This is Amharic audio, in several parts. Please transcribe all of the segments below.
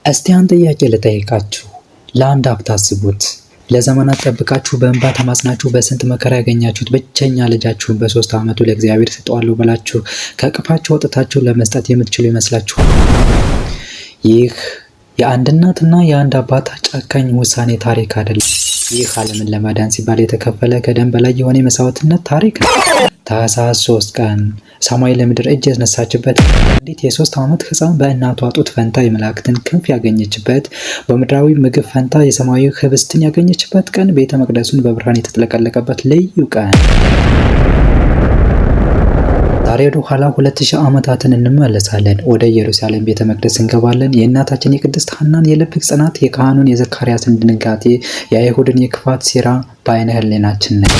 እስቲ አንድ ጥያቄ ልጠይቃችሁ። ለአንድ አፍታ አስቡት። ለዘመናት ጠብቃችሁ በእንባ ተማጽናችሁ በስንት መከራ ያገኛችሁት ብቸኛ ልጃችሁን በ3 ዓመቱ ለእግዚአብሔር ሰጠዋለሁ ብላችሁ ከእቅፋችሁ ወጥታችሁ ለመስጠት የምትችሉ ይመስላችኋል? ይህ የአንድ እናትና የአንድ አባት ጨካኝ ውሳኔ ታሪክ አይደለም። ይህ ዓለምን ለማዳን ሲባል የተከፈለ ከደም በላይ የሆነ የመስዋዕትነት ታሪክ ነው። ታኅሳስ 3 ቀን ሰማይ ለምድር እጅ ያስነሳችበት፣ አንዲት የ3 ዓመት ሕፃን በእናቷ ጡት ፈንታ የመላእክትን ክንፍ ያገኘችበት፣ በምድራዊ ምግብ ፈንታ የሰማያዊ ህብስትን ያገኘችበት ቀን፣ ቤተ መቅደሱን በብርሃን የተጥለቀለቀበት ልዩ ቀን። ዛሬ ወደ ኋላ 2000 ዓመታትን እንመለሳለን። ወደ ኢየሩሳሌም ቤተ መቅደስ እንገባለን። የእናታችን የቅድስት ሐናን የልብ ጽናት፣ የካህኑን የዘካርያስን ድንጋጤ፣ የአይሁድን የክፋት ሴራ በዓይነ ሕሊናችን ነው።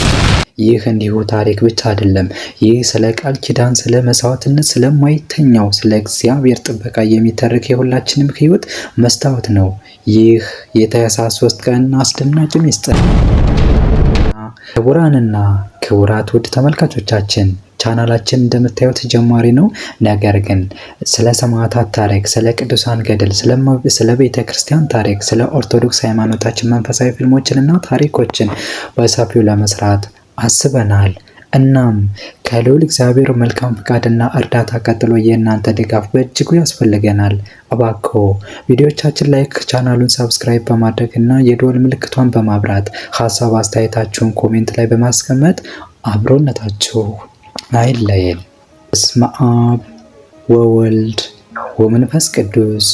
ይህ እንዲሁ ታሪክ ብቻ አይደለም። ይህ ስለ ቃል ኪዳን፣ ስለ መስዋዕትነት፣ ስለማይተኛው ስለ እግዚአብሔር ጥበቃ የሚተርክ የሁላችንም ሕይወት መስታወት ነው። ይህ የታኅሳስ 3 ቀን አስደናቂ ምስጢር። ክቡራንና ክቡራት ውድ ተመልካቾቻችን ቻናላችን እንደምታዩት ጀማሪ ነው። ነገር ግን ስለ ሰማዕታት ታሪክ፣ ስለ ቅዱሳን ገድል፣ ስለ ቤተ ክርስቲያን ታሪክ፣ ስለ ኦርቶዶክስ ሃይማኖታችን መንፈሳዊ ፊልሞችንና ታሪኮችን በሰፊው ለመስራት አስበናል። እናም ከልዑል እግዚአብሔር መልካም ፍቃድና እርዳታ ቀጥሎ የእናንተ ድጋፍ በእጅጉ ያስፈልገናል። እባክዎ ቪዲዮቻችን ላይክ፣ ቻናሉን ሰብስክራይብ በማድረግ እና የደወል ምልክቷን በማብራት ሀሳብ አስተያየታችሁን ኮሜንት ላይ በማስቀመጥ አብሮነታችሁ አይለየን። በስመ አብ ወወልድ ወመንፈስ ቅዱስ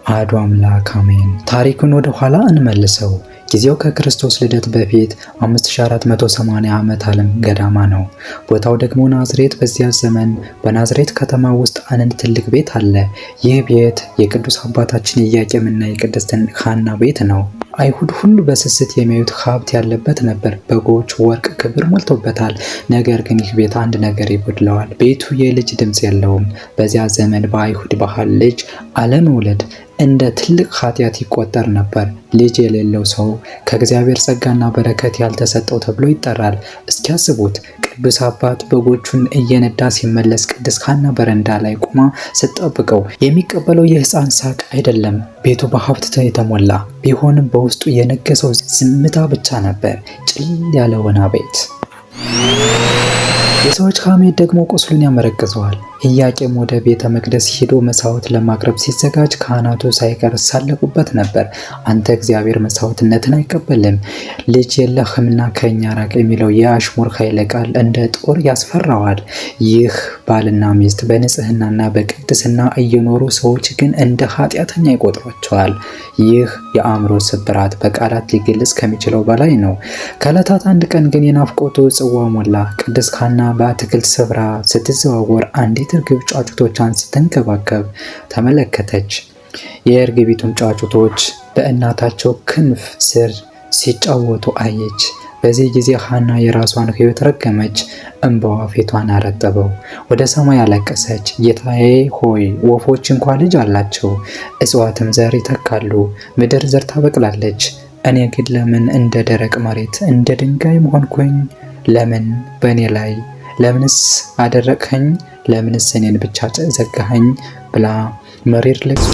አሐዱ አምላክ አሜን። ታሪኩን ወደ ኋላ እንመልሰው። ጊዜው ከክርስቶስ ልደት በፊት 5480 ዓመት ዓለም ገዳማ ነው። ቦታው ደግሞ ናዝሬት። በዚያ ዘመን በናዝሬት ከተማ ውስጥ አንድ ትልቅ ቤት አለ። ይህ ቤት የቅዱስ አባታችን ኢያቄምና የቅድስት ሐና ቤት ነው። አይሁድ ሁሉ በስስት የሚያዩት ሀብት ያለበት ነበር። በጎች፣ ወርቅ፣ ክብር ሞልቶበታል። ነገር ግን ይህ ቤት አንድ ነገር ይጎድለዋል። ቤቱ የልጅ ድምፅ የለውም። በዚያ ዘመን በአይሁድ ባህል ልጅ አለመውለድ እንደ ትልቅ ኃጢአት ይቆጠር ነበር። ልጅ የሌለው ሰው ከእግዚአብሔር ጸጋና በረከት ያልተሰጠው ተብሎ ይጠራል። እስኪያስቡት ቅዱስ አባት በጎቹን እየነዳ ሲመለስ ቅድስት ሐና በረንዳ ላይ ቆማ ስትጠብቀው የሚቀበለው የሕፃን ሳቅ አይደለም። ቤቱ በሀብት የተሞላ ቢሆንም በውስጡ የነገሰው ዝምታ ብቻ ነበር። ጭል ያለ ወና ቤት። የሰዎች ሐሜት ደግሞ ቁስሉን ያመረቅዘዋል። ኢያቄም ወደ ቤተ መቅደስ ሄዶ መስዋዕት ለማቅረብ ሲዘጋጅ ካህናቱ ሳይቀር ሳለቁበት ነበር። አንተ እግዚአብሔር መስዋዕትነትን አይቀበልም፣ ልጅ የለህምና ከእኛ ራቅ የሚለው የአሽሙር ኃይለ ቃል እንደ ጦር ያስፈራዋል። ይህ ባልና ሚስት በንጽህናና በቅድስና እየኖሩ ሰዎች ግን እንደ ኃጢአተኛ ይቆጥሯቸዋል። ይህ የአእምሮ ስብራት በቃላት ሊገለጽ ከሚችለው በላይ ነው። ከዕለታት አንድ ቀን ግን የናፍቆቱ ጽዋ ሞላ። ቅድስት ሐና በአትክልት ስፍራ ስትዘዋወር አንዲት እርግብ ጫጩቶቿን ስትንከባከብ ተመለከተች። የእርግቢቱን ጫጩቶች በእናታቸው ክንፍ ስር ሲጫወቱ አየች። በዚህ ጊዜ ሐና የራሷን ሕይወት ረገመች። እንባዋ ፊቷን አረጠበው። ወደ ሰማይ አለቀሰች። ጌታዬ ሆይ ወፎች እንኳ ልጅ አላቸው፣ እጽዋትም ዘር ይተካሉ፣ ምድር ዘር ታበቅላለች። እኔ ግን ለምን እንደ ደረቅ መሬት እንደ ድንጋይ ሆንኩኝ? ለምን በእኔ ላይ ለምንስ አደረቅኸኝ? ለምንስ እኔን ብቻ ዘጋኸኝ? ብላ መሪር ልቅሶ።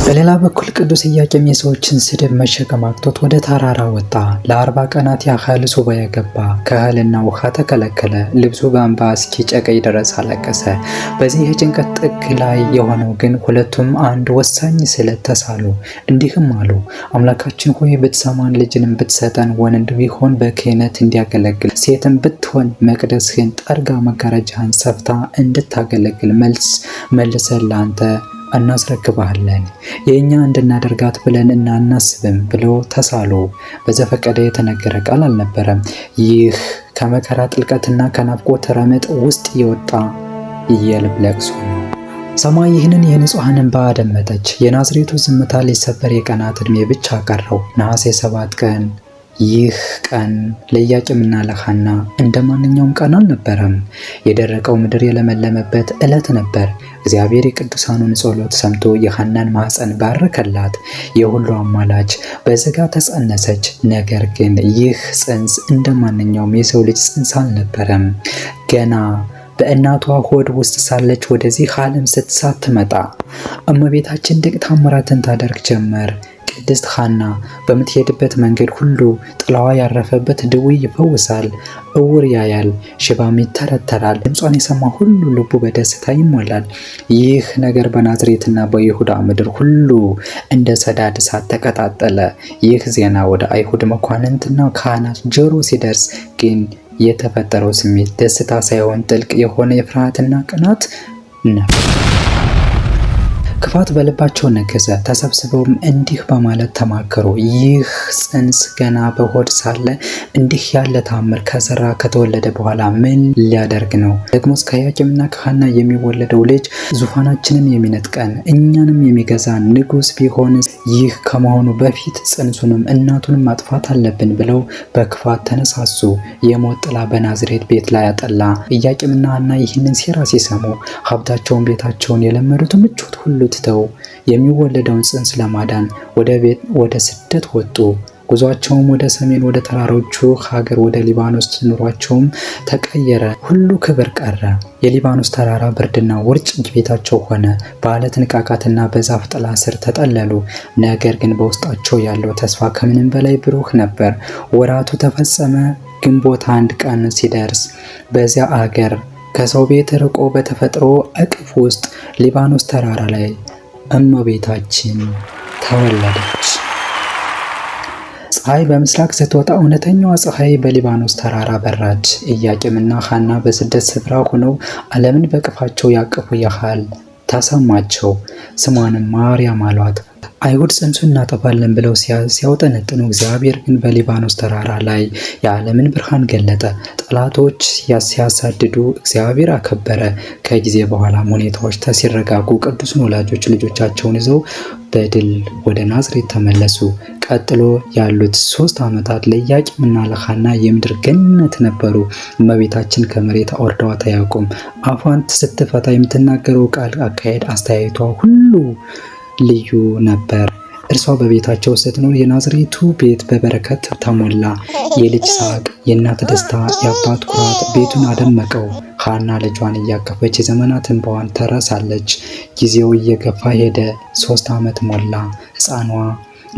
በሌላ በኩል ቅዱስ ኢያቄም የሰዎችን ስድብ መሸከም አቅቶት ወደ ተራራ ወጣ። ለ40 ቀናት ያህል ሱባዔ ገባ። ከእህልና ውሃ ተከለከለ። ልብሱ በእንባ እስኪጨቀይ ድረስ አለቀሰ። በዚህ የጭንቀት ጥግ ላይ የሆነው ግን ሁለቱም አንድ ወሳኝ ስዕለት ተሳሉ። እንዲህም አሉ፣ አምላካችን ሆይ ብትሰማን፣ ልጅንም ብትሰጠን፣ ወንድ ቢሆን በክህነት እንዲያገለግል፣ ሴትም ብትሆን መቅደስህን ጠርጋ መጋረጃህን ሰፍታ እንድታገለግል መልሰን ለአንተ እናስረክባለን። የእኛ እንድናደርጋት ብለን እናናስብም ብለው ተሳሉ። በዘፈቀደ የተነገረ ቃል አልነበረም። ይህ ከመከራ ጥልቀትና ከናፍቆት ረመጥ ውስጥ የወጣ የልብ ለቅሶ ነው። ሰማይ ይህንን የንጹሐን እንባ አደመጠች። የናዝሬቱ ዝምታ ሊሰበር የቀናት ዕድሜ ብቻ ቀረው። ነሐሴ 7 ቀን። ይህ ቀን ለኢያቄምና ለሐና እንደ ማንኛውም ቀን አልነበረም። የደረቀው ምድር የለመለመበት ዕለት ነበር። እግዚአብሔር የቅዱሳኑን ጸሎት ሰምቶ የሐናን ማኅፀን ባረከላት። የሁሉ አማላጅ በሥጋ ተጸነሰች። ነገር ግን ይህ ጽንስ እንደ ማንኛውም የሰው ልጅ ጽንስ አልነበረም። ገና በእናቷ ሆድ ውስጥ ሳለች ወደዚህ ዓለም ሳትመጣ እመቤታችን ድንቅ ታምራትን ታደርግ ጀመር። ቅድስት ሐና በምትሄድበት መንገድ ሁሉ ጥላዋ ያረፈበት ድውይ ይፈውሳል፣ እውር ያያል፣ ሽባም ይተረተራል። ድምጿን የሰማ ሁሉ ልቡ በደስታ ይሞላል። ይህ ነገር በናዝሬትና በይሁዳ ምድር ሁሉ እንደ ሰዳድ እሳት ተቀጣጠለ። ይህ ዜና ወደ አይሁድ መኳንንትና ካህናት ጆሮ ሲደርስ ግን የተፈጠረው ስሜት ደስታ ሳይሆን ጥልቅ የሆነ የፍርሃትና ቅናት ነበር። ክፋት በልባቸው ነገሰ። ተሰብስበውም እንዲህ በማለት ተማከሩ፣ ይህ ጽንስ ገና በሆድ ሳለ እንዲህ ያለ ታምር ከሰራ ከተወለደ በኋላ ምን ሊያደርግ ነው? ደግሞስ ከኢያቄምና ከሐና የሚወለደው ልጅ ዙፋናችንን የሚነጥቀን እኛንም የሚገዛ ንጉሥ ቢሆንስ? ይህ ከመሆኑ በፊት ጽንሱንም እናቱንም ማጥፋት አለብን ብለው በክፋት ተነሳሱ። የሞት ጥላ በናዝሬት ቤት ላይ አጠላ። ኢያቄምና ሐና ይህንን ሴራ ሲሰሙ ሀብታቸውን፣ ቤታቸውን፣ የለመዱት ምቾት ሁሉ ትተው የሚወለደውን ጽንስ ለማዳን ወደ ስደት ወጡ። ጉዟቸውም ወደ ሰሜን ወደ ተራሮቹ ሀገር ወደ ሊባኖስ፣ ኑሯቸውም ተቀየረ። ሁሉ ክብር ቀረ። የሊባኖስ ተራራ ብርድና ውርጭ ቤታቸው ሆነ። በአለት ንቃቃትና በዛፍ ጥላ ስር ተጠለሉ። ነገር ግን በውስጣቸው ያለው ተስፋ ከምንም በላይ ብሩህ ነበር። ወራቱ ተፈጸመ። ግንቦት 1 ቀን ሲደርስ በዚያ አገር ከሰው ቤት ርቆ በተፈጥሮ እቅፍ ውስጥ ሊባኖስ ተራራ ላይ እመቤታችን ተወለደች። ፀሐይ በምስራቅ ስትወጣ እውነተኛዋ ፀሐይ በሊባኖስ ተራራ በራች። ኢያቄምና ሐና በስደት ስፍራ ሆነው ዓለምን በቅፋቸው ያቀፉ ያህል ተሰማቸው። ስሟንም ማርያም አሏት። አይሁድ ጽንሱን እናጠፋለን ብለው ሲያውጠነጥኑ፣ እግዚአብሔር ግን በሊባኖስ ተራራ ላይ የዓለምን ብርሃን ገለጠ። ጠላቶች ሲያሳድዱ እግዚአብሔር አከበረ። ከጊዜ በኋላም ሁኔታዎች ሲረጋጉ ቅዱሳን ወላጆች ልጆቻቸውን ይዘው በድል ወደ ናዝሬት ተመለሱ። ቀጥሎ ያሉት 3 ዓመታት ለኢያቄምና ለሐና የምድር ገነት ነበሩ። እመቤታችን ከመሬት አውርደዋት አያውቁም። አፏን ስትፈታ የምትናገረው ቃል፣ አካሄድ፣ አስተያየቷ ሁሉ ልዩ ነበር። እርሷ በቤታቸው ስትኖር የናዝሬቱ ቤት በበረከት ተሞላ። የልጅ ሳቅ፣ የእናት ደስታ፣ የአባት ኩራት ቤቱን አደመቀው። ሐና ልጇን እያቀፈች የዘመናት እንባዋን ተረሳለች። ጊዜው እየገፋ ሄደ። 3 ዓመት ሞላ። ሕፃኗ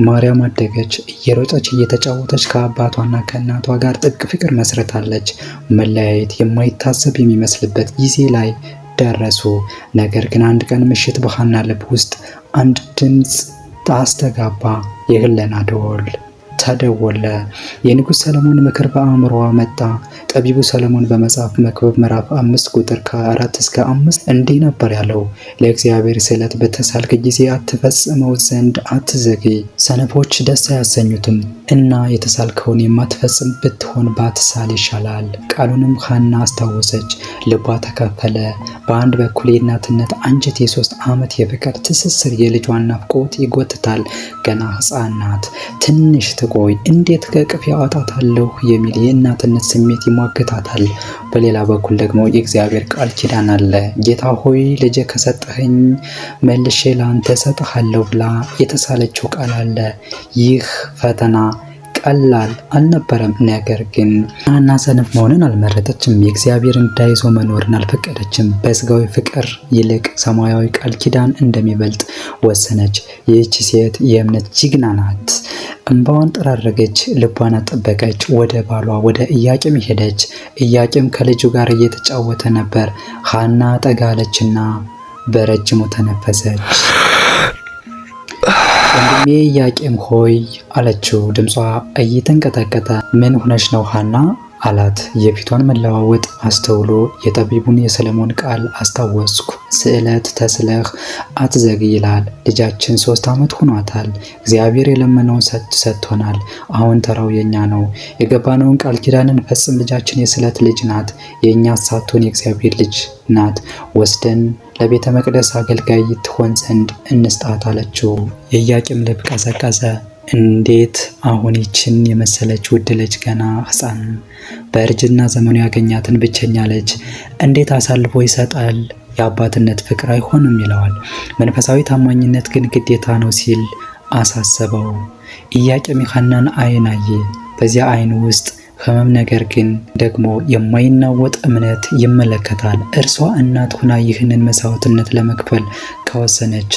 ማርያም አደገች። እየሮጠች እየተጫወተች ከአባቷና ከእናቷ ጋር ጥብቅ ፍቅር መስረታለች። መለያየት የማይታሰብ የሚመስልበት ጊዜ ላይ ደረሱ። ነገር ግን አንድ ቀን ምሽት በሐና ልብ ውስጥ አንድ ድምፅ አስተጋባ። የህሊና ደወል ተደወለ። የንጉሥ ሰለሞን ምክር በአእምሮዋ መጣ። ጠቢቡ ሰለሞን በመጽሐፍ መክብብ ምዕራፍ 5 ቁጥር ከ4 እስከ 5 እንዲህ ነበር ያለው፣ ለእግዚአብሔር ስዕለት በተሳልክ ጊዜ አትፈጽመው ዘንድ አትዘግይ። ሰነፎች ደስ አያሰኙትም እና የተሳልከውን የማትፈጽም ብትሆን ባትሳል ይሻላል። ቃሉንም ሐና አስታወሰች። ልቧ ተከፈለ። በአንድ በኩል የእናትነት አንጀት የ3 ዓመት የፍቅር ትስስር የልጇን ናፍቆት ይጎትታል። ገና ሕፃን ናት። ትንሽ ትቆይ፣ እንዴት ከቅፍ ያወጣታለሁ የሚል የእናትነት ስሜት ይሟገታታል። በሌላ በኩል ደግሞ የእግዚአብሔር ቃል ኪዳን አለ። ጌታ ሆይ ልጄ ከሰጠኸኝ መልሼ ላንተ ሰጥሃለሁ ብላ የተሳለችው ቃል አለ። ይህ ፈተና ቀላል አልነበረም። ነገር ግን ሐና ሰነፍ መሆንን አልመረጠችም። የእግዚአብሔርን ዳይዞ መኖርን አልፈቀደችም። በስጋዊ ፍቅር ይልቅ ሰማያዊ ቃል ኪዳን እንደሚበልጥ ወሰነች። ይህች ሴት የእምነት ጀግና ናት። እንባዋን ጠራረገች፣ ልቧን አጠበቀች። ወደ ባሏ ወደ ኢያቄም ሄደች። ኢያቄም ከልጁ ጋር እየተጫወተ ነበር። ሐና ጠጋለችና በረጅሙ ተነፈሰች። ወንድሜ ኢያቄም ሆይ አለችው፣ ድምጿ እየተንቀጠቀጠ። ምን ሆነሽ ነው ሐና አላት። የፊቷን መለዋወጥ አስተውሎ የጠቢቡን የሰለሞን ቃል አስታወስኩ። ስዕለት ተስለህ አትዘግይ ይላል። ልጃችን 3 ዓመት ሆኗታል። እግዚአብሔር የለመነውን ሰጥቶናል። አሁን ተራው የኛ ነው። የገባነውን ቃል ኪዳንን ፈጽም። ልጃችን የስዕለት ልጅ ናት። የእኛ ሳትሆን የእግዚአብሔር ልጅ ናት። ወስደን ለቤተ መቅደስ አገልጋይ ትሆን ዘንድ እንስጣት አለችው። የኢያቄም ልብ ቀዘቀዘ። እንዴት አሁን ይችን የመሰለች ውድ ልጅ ገና ሕፃን በእርጅና ዘመኑ ያገኛትን ብቸኛ ልጅ እንዴት አሳልፎ ይሰጣል? የአባትነት ፍቅር አይሆንም ይለዋል። መንፈሳዊ ታማኝነት ግን ግዴታ ነው ሲል አሳሰበው። ኢያቄም የሐናን ዓይን አየ። በዚያ ዓይን ውስጥ ህመም፣ ነገር ግን ደግሞ የማይናወጥ እምነት ይመለከታል። እርሷ እናት ሆና ይህንን መስዋዕትነት ለመክፈል ከወሰነች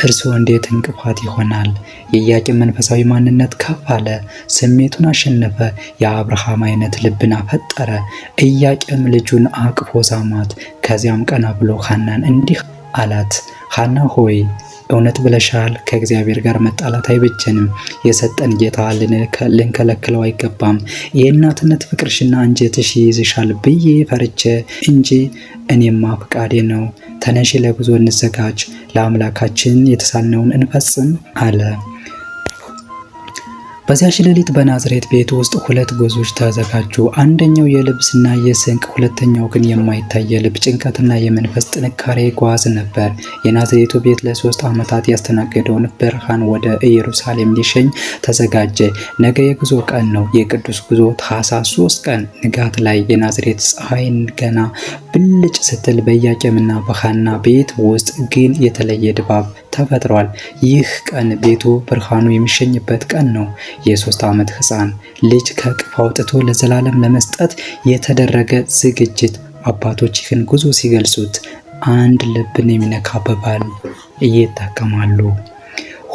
እርሱ እንዴት እንቅፋት ይሆናል? የኢያቄም መንፈሳዊ ማንነት ከፍ አለ፣ ስሜቱን አሸነፈ፣ የአብርሃም አይነት ልብን አፈጠረ። ኢያቄም ልጁን አቅፎ ሳማት። ከዚያም ቀና ብሎ ሐናን እንዲህ አላት፣ ሐና ሆይ እውነት ብለሻል። ከእግዚአብሔር ጋር መጣላት አይበጀንም። የሰጠን ጌታ ልንከለክለው አይገባም። የእናትነት ፍቅርሽና አንጀትሽ ይይዝሻል ብዬ ፈርቼ እንጂ እኔማ ፍቃዴ ነው። ተነሺ፣ ለጉዞ እንዘጋጅ፣ ለአምላካችን የተሳልነውን እንፈጽም አለ። በዚያች ሌሊት በናዝሬት ቤት ውስጥ 2 ጉዞዎች ተዘጋጁ። አንደኛው የልብስና የስንቅ፣ ሁለተኛው ግን የማይታይ የልብ ጭንቀትና የመንፈስ ጥንካሬ ጓዝ ነበር። የናዝሬቱ ቤት ለ3 ዓመታት ያስተናገደውን ብርሃን ወደ ኢየሩሳሌም ሊሸኝ ተዘጋጀ። ነገ የጉዞ ቀን ነው። የቅዱስ ጉዞ ታኅሳስ 3 ቀን ንጋት ላይ የናዝሬት ፀሐይን ገና ብልጭ ስትል በኢያቄምና በሐና ቤት ውስጥ ግን የተለየ ድባብ ተፈጥሯል። ይህ ቀን ቤቱ ብርሃኑ የሚሸኝበት ቀን ነው። የ3 ዓመት ሕፃን ልጅ ከቅፍ አውጥቶ ለዘላለም ለመስጠት የተደረገ ዝግጅት። አባቶች ይህን ጉዞ ሲገልጹት አንድ ልብን የሚነካ አባባል ይጠቀማሉ።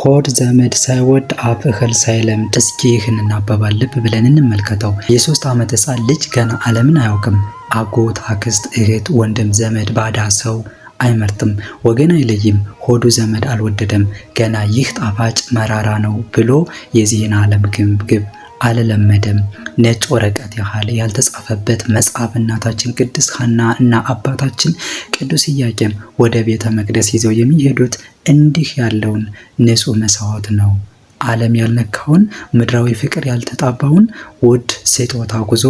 ሆድ ዘመድ ሳይወድ አፍ እህል ሳይለምድ። እስኪ ይህንን አባባል ልብ ብለን እንመልከተው። የ3 ዓመት ሕፃን ልጅ ገና ዓለምን አያውቅም። አጎት፣ አክስት፣ እህት፣ ወንድም፣ ዘመድ፣ ባዳ ሰው አይመርጥም፣ ወገን አይለይም። ሆዱ ዘመድ አልወደደም። ገና ይህ ጣፋጭ መራራ ነው ብሎ የዚህን ዓለም ግብ አልለመደም። ነጭ ወረቀት ያህል ያልተጻፈበት መጽሐፍ እናታችን ቅድስት ሐና እና አባታችን ቅዱስ ኢያቄም ወደ ቤተ መቅደስ ይዘው የሚሄዱት እንዲህ ያለውን ንጹሕ መስዋዕት ነው። ዓለም ያልነካውን ምድራዊ ፍቅር ያልተጣባውን ውድ ስጦታ ጉዞ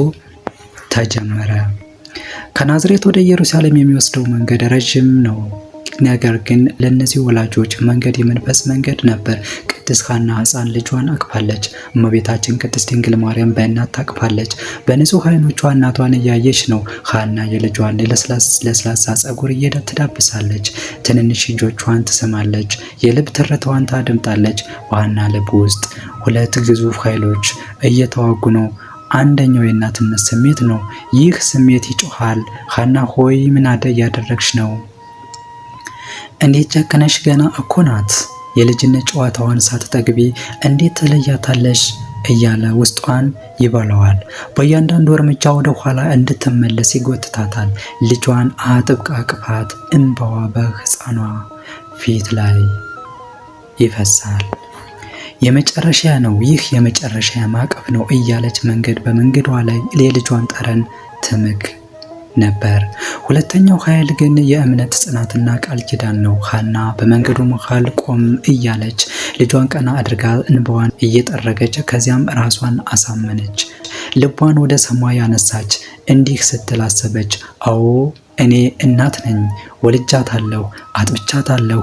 ተጀመረ። ከናዝሬት ወደ ኢየሩሳሌም የሚወስደው መንገድ ረዥም ነው። ነገር ግን ለእነዚህ ወላጆች መንገድ የመንፈስ መንገድ ነበር። ቅድስት ሐና ሕፃን ልጇን አቅፋለች። እመቤታችን ቅድስት ድንግል ማርያም በእናት ታቅፋለች። በንጹህ ዓይኖቿ እናቷን እያየች ነው። ሐና የልጇን ለስላሳ ጸጉር ትዳብሳለች። ትንንሽ እጆቿን ትስማለች። የልብ ትርታዋን ታደምጣለች። በሐና ልብ ውስጥ 2 ግዙፍ ኃይሎች እየተዋጉ ነው። አንደኛው የእናትነት ስሜት ነው። ይህ ስሜት ይጮሃል፣ ሐና ሆይ ምን እያደረግሽ ነው? እንዴት ጨክነሽ? ገና እኮ ናት። የልጅነት ጨዋታዋን ሳትጠግቢ እንዴት ትለያታለሽ? እያለ ውስጧን ይበላዋል። በእያንዳንዱ እርምጃ ወደ ኋላ እንድትመለስ ይጎትታታል። ልጇን አጥብቃ አቅፋት፣ እንባዋ በሕፃኗ ፊት ላይ ይፈሳል። የመጨረሻ ነው፣ ይህ የመጨረሻ ማቀፍ ነው እያለች በመንገዷ ላይ የልጇን ጠረን ትምግ ነበር። ሁለተኛው ኃይል ግን የእምነት ጽናትና ቃል ኪዳን ነው። ሐና በመንገዱ መሃል ቆም እያለች ልጇን ቀና አድርጋ እንባዋን እየጠረገች ከዚያም ራሷን አሳመነች። ልቧን ወደ ሰማይ ያነሳች። እንዲህ ስትል አሰበች፣ አዎ እኔ እናት ነኝ፣ ወልጃታለሁ፣ አጥብቻታለሁ።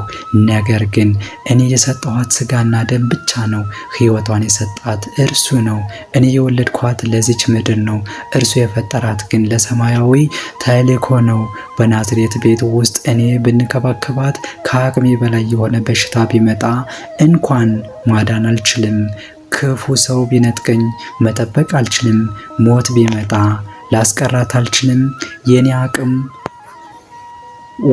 ነገር ግን እኔ የሰጠኋት ስጋና ደም ብቻ ነው። ሕይወቷን የሰጣት እርሱ ነው። እኔ የወለድኳት ለዚች ምድር ነው። እርሱ የፈጠራት ግን ለሰማያዊ ተልእኮ ነው። በናዝሬት ቤት ውስጥ እኔ ብንከባከባት ከአቅሜ በላይ የሆነ በሽታ ቢመጣ እንኳን ማዳን አልችልም። ክፉ ሰው ቢነጥቀኝ መጠበቅ አልችልም። ሞት ቢመጣ ላስቀራት አልችልም። የኔ አቅም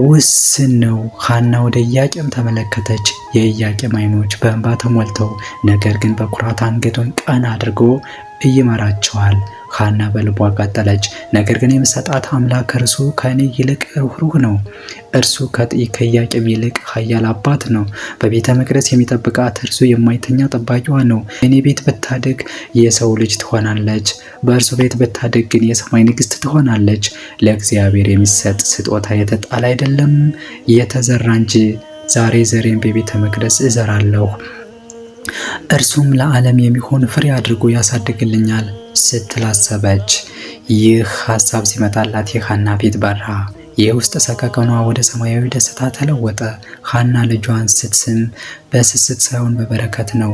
ውስን ነው። ሐና ወደ ኢያቄም ተመለከተች። የኢያቄም ዓይኖች በእንባ ተሞልተው፣ ነገር ግን በኩራት አንገቱን ቀና አድርጎ ይመራቸዋል። ሐና በልቧ ቀጠለች፣ ነገር ግን የምሰጣት አምላክ እርሱ ከእኔ ይልቅ ሩህሩህ ነው። እርሱ ከኢያቄም ይልቅ ኃያል አባት ነው። በቤተ መቅደስ የሚጠብቃት እርሱ የማይተኛ ጠባቂዋ ነው። እኔ ቤት ብታድግ የሰው ልጅ ትሆናለች፣ በእርሱ ቤት ብታድግ ግን የሰማይ ንግሥት ትሆናለች። ለእግዚአብሔር የሚሰጥ ስጦታ የተጣለ አይደለም፣ የተዘራ እንጂ። ዛሬ ዘሬን በቤተ መቅደስ እዘራለሁ፣ እርሱም ለዓለም የሚሆን ፍሬ አድርጎ ያሳድግልኛል ስትል አሰበች። ይህ ሐሳብ ሲመጣላት የሐና ፊት በራ። የውስጥ ሰቀቀኗ ወደ ሰማያዊ ደስታ ተለወጠ። ሐና ልጇን ስትስም በስስት ሳይሆን በበረከት ነው።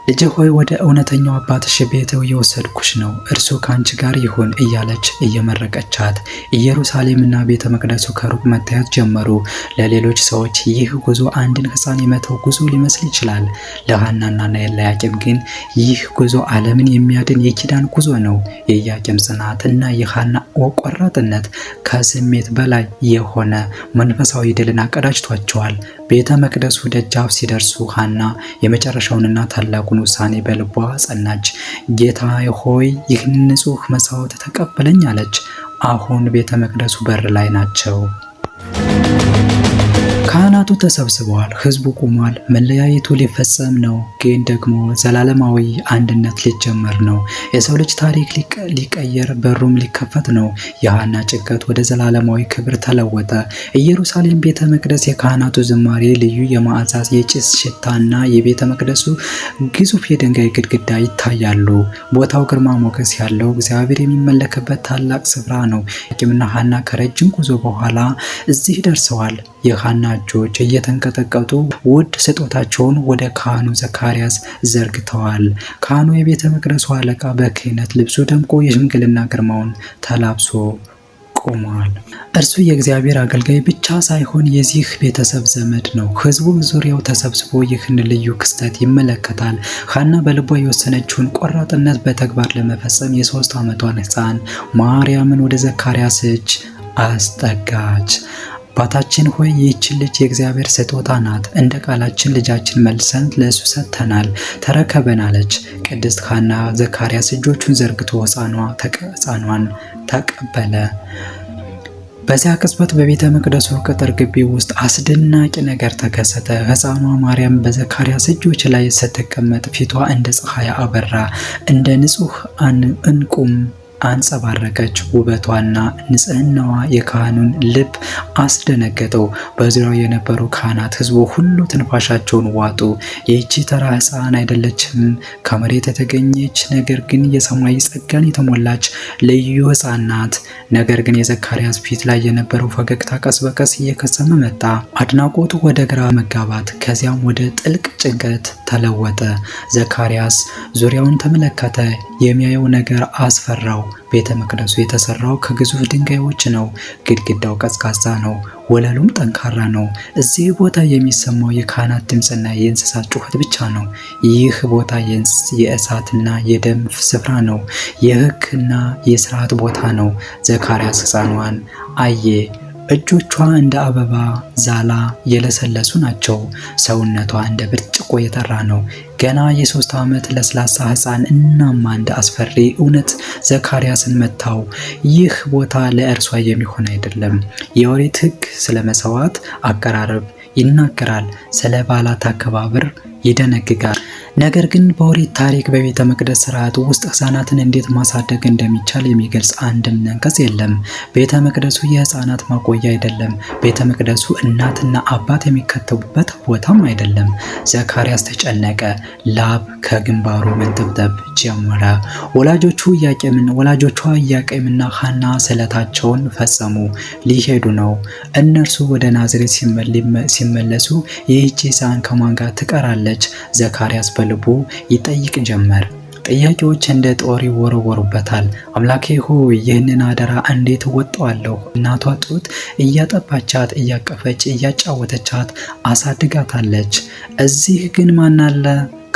ልጅ ሆይ ወደ እውነተኛው አባትሽ ቤት የወሰድኩሽ ነው፣ እርሱ ከአንቺ ጋር ይሁን እያለች እየመረቀቻት ኢየሩሳሌምና ቤተ መቅደሱ ከሩቅ መታየት ጀመሩ። ለሌሎች ሰዎች ይህ ጉዞ አንድን ሕፃን የመተው ጉዞ ሊመስል ይችላል። ለሐናና ለኢያቄም ግን ይህ ጉዞ ዓለምን የሚያድን የኪዳን ጉዞ ነው። የኢያቄም ጽናት እና የሐና ቆራጥነት ከስሜት በላይ የሆነ መንፈሳዊ ድልን አቀዳጅቷቸዋል። ቤተ መቅደሱ ደጃፍ ሲደርሱ ሐና የመጨረሻውንና ታላቁን ውሳኔ በልቧ ጸናች። ጌታ ሆይ ይህን ንጹሕ መስዋዕት ተቀበለኝ አለች። አሁን ቤተ መቅደሱ በር ላይ ናቸው። ካህናቱ ተሰብስበዋል። ህዝቡ ቆሟል። መለያየቱ ሊፈጸም ነው፣ ግን ደግሞ ዘላለማዊ አንድነት ሊጀመር ነው። የሰው ልጅ ታሪክ ሊቀየር በሩም ሊከፈት ነው። የሐና ጭንቀት ወደ ዘላለማዊ ክብር ተለወጠ። ኢየሩሳሌም ቤተ መቅደስ፣ የካህናቱ ዝማሬ፣ ልዩ የመዓዛ የጭስ ሽታና የቤተ መቅደሱ ግዙፍ የድንጋይ ግድግዳ ይታያሉ። ቦታው ግርማ ሞገስ ያለው እግዚአብሔር የሚመለክበት ታላቅ ስፍራ ነው። ኢያቄምና ሐና ከረጅም ጉዞ በኋላ እዚህ ደርሰዋል። የሐና እጆች እየተንቀጠቀጡ ውድ ስጦታቸውን ወደ ካህኑ ዘካርያስ ዘርግተዋል። ካህኑ የቤተ መቅደሱ አለቃ በክህነት ልብሱ ደምቆ የሽምግልና ግርማውን ተላብሶ ቆሟል። እርሱ የእግዚአብሔር አገልጋይ ብቻ ሳይሆን የዚህ ቤተሰብ ዘመድ ነው። ሕዝቡ ዙሪያው ተሰብስቦ ይህን ልዩ ክስተት ይመለከታል። ሐና በልቧ የወሰነችውን ቆራጥነት በተግባር ለመፈጸም የ3 ዓመቷን ሕፃን ማርያምን ወደ ዘካርያስ እጅ አስጠጋች። አባታችን ሆይ ይህች ልጅ የእግዚአብሔር ስጦታ ናት። እንደ ቃላችን ልጃችን መልሰን ለእሱ ሰጥተናል፣ ተረከበን አለች። ቅድስት ሐና ዘካርያስ እጆቹን ዘርግቶ ሕፃኗን ተቀበለ። በዚያ ቅጽበት በቤተ መቅደሱ ቅጥር ግቢ ውስጥ አስደናቂ ነገር ተከሰተ። ሕፃኗ ማርያም በዘካርያስ እጆች ላይ ስትቀመጥ ፊቷ እንደ ፀሐይ አበራ፣ እንደ ንጹሕ ዕንቁም አንጸባረቀች። ውበቷና ንጽህናዋ የካህኑን ልብ አስደነገጠው። በዙሪያው የነበሩ ካህናት፣ ሕዝቡ ሁሉ ትንፋሻቸውን ዋጡ። ይህቺ ተራ ሕፃን አይደለችም፣ ከመሬት የተገኘች ነገር ግን የሰማይ ጸጋን የተሞላች ልዩ ሕፃን ናት። ነገር ግን የዘካርያስ ፊት ላይ የነበረው ፈገግታ ቀስ በቀስ እየከሰመ መጣ። አድናቆቱ ወደ ግራ መጋባት፣ ከዚያም ወደ ጥልቅ ጭንቀት ተለወጠ። ዘካርያስ ዙሪያውን ተመለከተ። የሚያየው ነገር አስፈራው። ቤተ መቅደሱ የተሰራው ከግዙፍ ድንጋዮች ነው። ግድግዳው ቀዝቃዛ ነው፣ ወለሉም ጠንካራ ነው። እዚህ ቦታ የሚሰማው የካህናት ድምፅና የእንስሳት ጩኸት ብቻ ነው። ይህ ቦታ የእሳትና የደም ስፍራ ነው። የሕግና የሥርዓት ቦታ ነው። ዘካርያስ ሕፃኗን አየ። እጆቿ እንደ አበባ ዛላ የለሰለሱ ናቸው። ሰውነቷ እንደ ብርጭቆ የጠራ ነው። ገና የ3 ዓመት ለስላሳ ሕፃን እናማ እንደ አስፈሪ እውነት ዘካርያስን መታው። ይህ ቦታ ለእርሷ የሚሆን አይደለም። የኦሪት ሕግ ስለ መሥዋዕት አቀራረብ ይናገራል፣ ስለ በዓላት አከባበር ይደነግጋል። ነገር ግን በኦሪት ታሪክ በቤተ መቅደስ ስርዓት ውስጥ ሕፃናትን እንዴት ማሳደግ እንደሚቻል የሚገልጽ አንድም አንቀጽ የለም። ቤተ መቅደሱ የሕፃናት ማቆያ አይደለም። ቤተ መቅደሱ እናትና አባት የሚከተቡበት ቦታም አይደለም። ዘካርያስ ተጨነቀ። ላብ ከግንባሩ መንጠብጠብ ጀመረ። ወላጆቿ ኢያቄምና ሐና ስለታቸውን ፈጸሙ። ሊሄዱ ነው። እነርሱ ወደ ናዝሬት ሲመለሱ ይህች ሕፃን ከማን ጋር ትቀራለች? ዘካርያስ በልቡ ይጠይቅ ጀመር። ጥያቄዎች እንደ ጦር ይወረወሩበታል። አምላኬ ሆይ ይህንን አደራ እንዴት እወጣዋለሁ? እናቷ ጡት እያጠባቻት፣ እያቀፈች፣ እያጫወተቻት አሳድጋታለች። እዚህ ግን ማን አለ?